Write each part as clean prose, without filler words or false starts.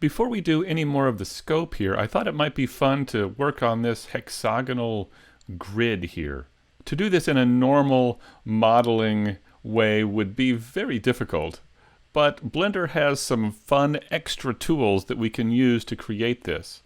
Before we do any more of the scope here, I thought it might be fun to work on this hexagonal grid here. To do this in a normal modeling way would be very difficult, but Blender has some fun extra tools that we can use to create this.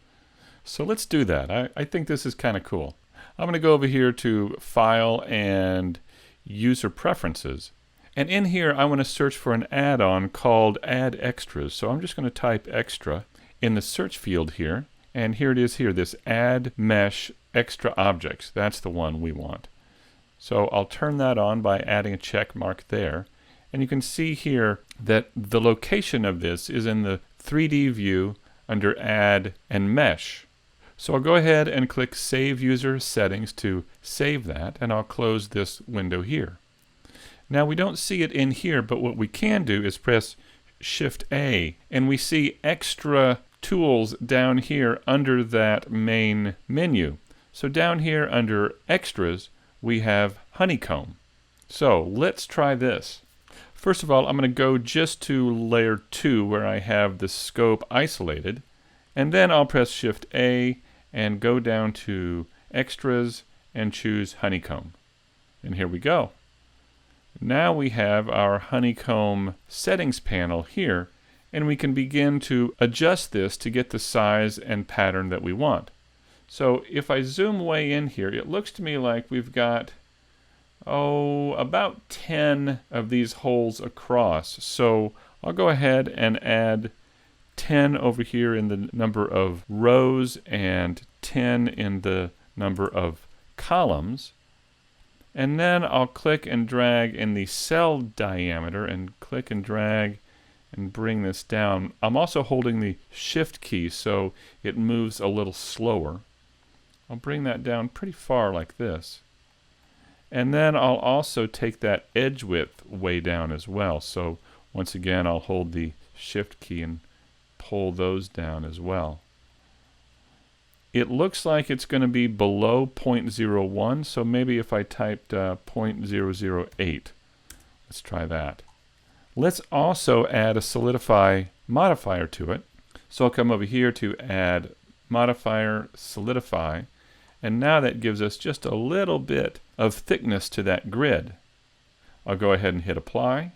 So let's do that. I think this is kind of cool. I'm going to go over here to File and User Preferences. And in here, I want to search for an add-on called Add Extras. So I'm just going to type extra in the search field here. And here it is here, this Add Mesh Extra Objects. That's the one we want. So I'll turn that on by adding a check mark there. And you can see here that the location of this is in the 3D view under Add and Mesh. So I'll go ahead and click Save User Settings to save that, and I'll close this window here. Now we don't see it in here, but what we can do is press Shift A, and we see extra tools down here under that main menu. So down here under Extras, we have Honeycomb. So let's try this. First of all, I'm going to go just to layer 2 where I have the scope isolated, and then I'll press Shift A and go down to Extras and choose Honeycomb. And here we go. Now we have our honeycomb settings panel here, and we can begin to adjust this to get the size and pattern that we want. So if I zoom way in here, it looks to me like we've got, about 10 of these holes across. So I'll go ahead and add 10 over here in the number of rows and 10 in the number of columns. And then I'll click and drag in the cell diameter and click and drag and bring this down. I'm also holding the Shift key so it moves a little slower. I'll bring that down pretty far like this. And then I'll also take that edge width way down as well. So once again, I'll hold the Shift key and pull those down as well. It looks like it's going to be below 0.01, so maybe if I typed 0.008. Let's try that. Let's also add a solidify modifier to it. So I'll come over here to add modifier solidify, and now that gives us just a little bit of thickness to that grid. I'll go ahead and hit apply,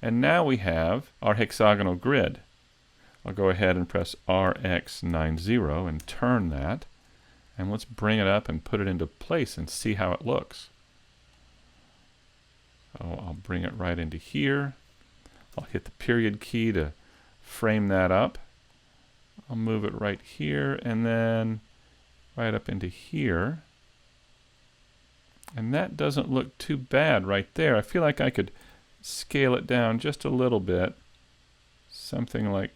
and now we have our hexagonal grid. I'll go ahead and press RX90 and turn that, and let's bring it up and put it into place and see how it looks. So I'll bring it right into here. I'll hit the period key to frame that up. I'll move it right here and then right up into here. And that doesn't look too bad right there. I feel like I could scale it down just a little bit. Something like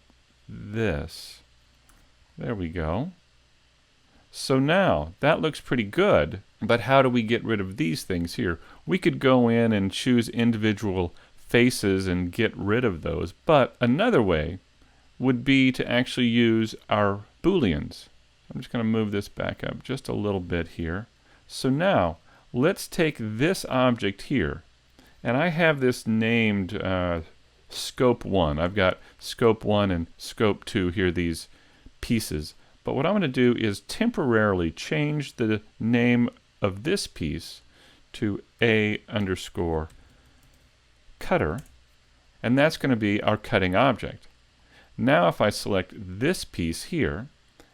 this. There we go. So now that looks pretty good, but how do we get rid of these things here? We could go in and choose individual faces and get rid of those, but another way would be to actually use our booleans. I'm just going to move this back up just a little bit here. So now let's take this object here, and I have this named Scope 1. I've got Scope 1 and Scope 2 here, these pieces. But what I'm going to do is temporarily change the name of this piece to A_cutter, and that's going to be our cutting object. Now if I select this piece here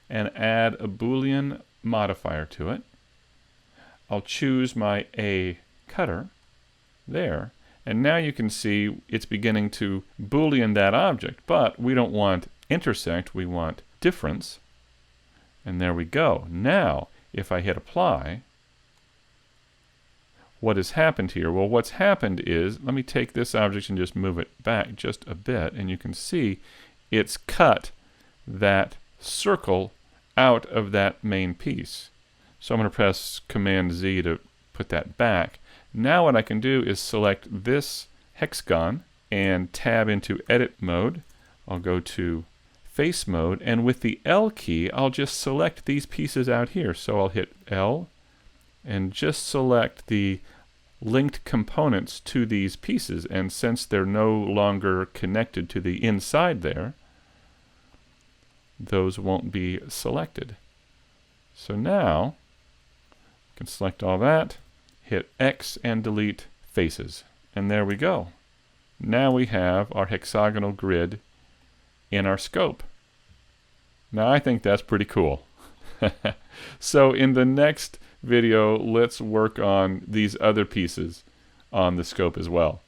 and add a Boolean modifier to it, I'll choose my A_cutter there, and now you can see it's beginning to Boolean that object, but we don't want intersect, we want difference. And there we go. Now, if I hit apply, what has happened here? Well, what's happened is, let me take this object and just move it back just a bit, and you can see it's cut that circle out of that main piece. So I'm going to press Command Z to put that back. Now what I can do is select this hexagon and tab into edit mode. I'll go to face mode, and with the L key I'll just select these pieces out here. So I'll hit L and just select the linked components to these pieces, and since they're no longer connected to the inside there, those won't be selected. So now, you can select all that, hit X and delete faces. And there we go. Now we have our hexagonal grid in our scope. Now I think that's pretty cool. So in the next video, let's work on these other pieces on the scope as well.